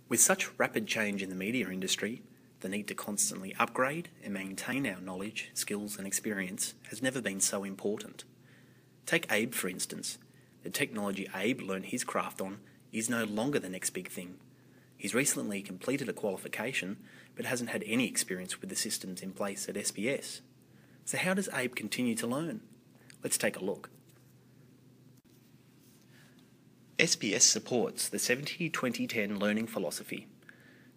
With such rapid change in the media industry, the need to constantly upgrade and maintain our knowledge, skills and experience has never been so important. Take Abe for instance. The technology Abe learnt his craft on is no longer the next big thing. He's recently completed a qualification but hasn't had any experience with the systems in place at SBS. So how does Abe continue to learn? Let's take a look. SBS supports the 70-20-10 learning philosophy.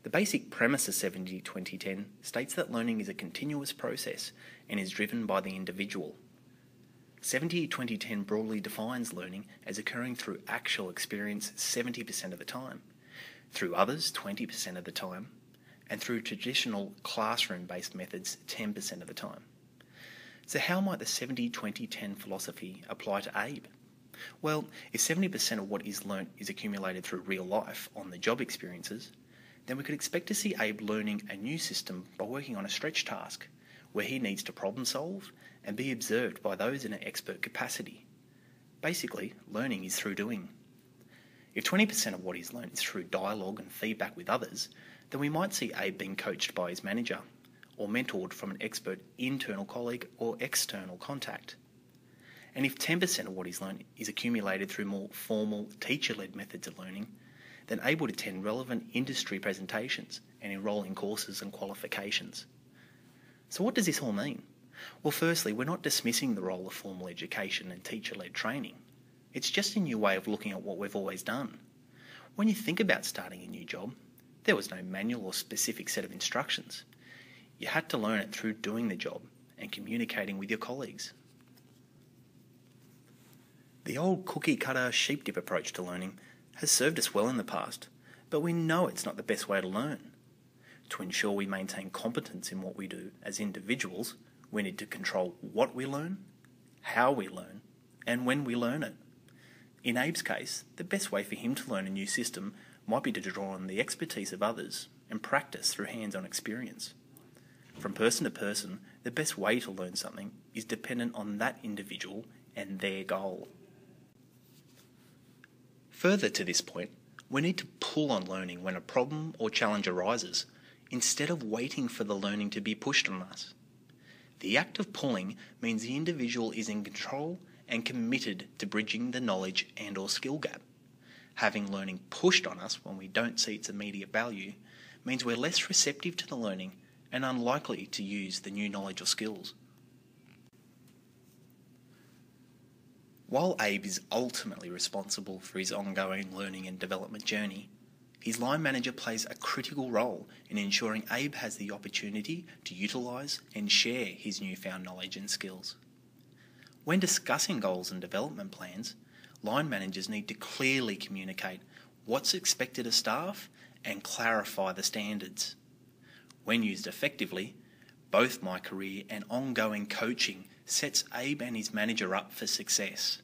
The basic premise of 70-20-10 states that learning is a continuous process and is driven by the individual. 70-20-10 broadly defines learning as occurring through actual experience 70% of the time, through others 20% of the time, and through traditional classroom-based methods 10% of the time. So how might the 70-20-10 philosophy apply to Abe? Well, if 70% of what is learnt is accumulated through real life, on-the-job experiences, then we could expect to see Abe learning a new system by working on a stretch task, where he needs to problem solve and be observed by those in an expert capacity. Basically, learning is through doing. If 20% of what he's learnt is through dialogue and feedback with others, then we might see Abe being coached by his manager, or mentored from an expert internal colleague or external contact. And if 10% of what he's learnt is accumulated through more formal teacher-led methods of learning, then Abe would attend relevant industry presentations and enrol in courses and qualifications. So what does this all mean? Well, firstly, we're not dismissing the role of formal education and teacher-led training. It's just a new way of looking at what we've always done. When you think about starting a new job, there was no manual or specific set of instructions. You had to learn it through doing the job and communicating with your colleagues. The old cookie-cutter sheep-dip approach to learning has served us well in the past, but we know it's not the best way to learn. To ensure we maintain competence in what we do as individuals, we need to control what we learn, how we learn, and when we learn it. In Abe's case, the best way for him to learn a new system might be to draw on the expertise of others and practice through hands-on experience. From person to person, the best way to learn something is dependent on that individual and their goal. Further to this point, we need to pull on learning when a problem or challenge arises, instead of waiting for the learning to be pushed on us. The act of pulling means the individual is in control and committed to bridging the knowledge and/or skill gap. Having learning pushed on us when we don't see its immediate value means we're less receptive to the learning and unlikely to use the new knowledge or skills. While Abe is ultimately responsible for his ongoing learning and development journey, his line manager plays a critical role in ensuring Abe has the opportunity to utilise and share his newfound knowledge and skills. When discussing goals and development plans, line managers need to clearly communicate what's expected of staff and clarify the standards. When used effectively, both my career and ongoing coaching sets Abe and his manager up for success.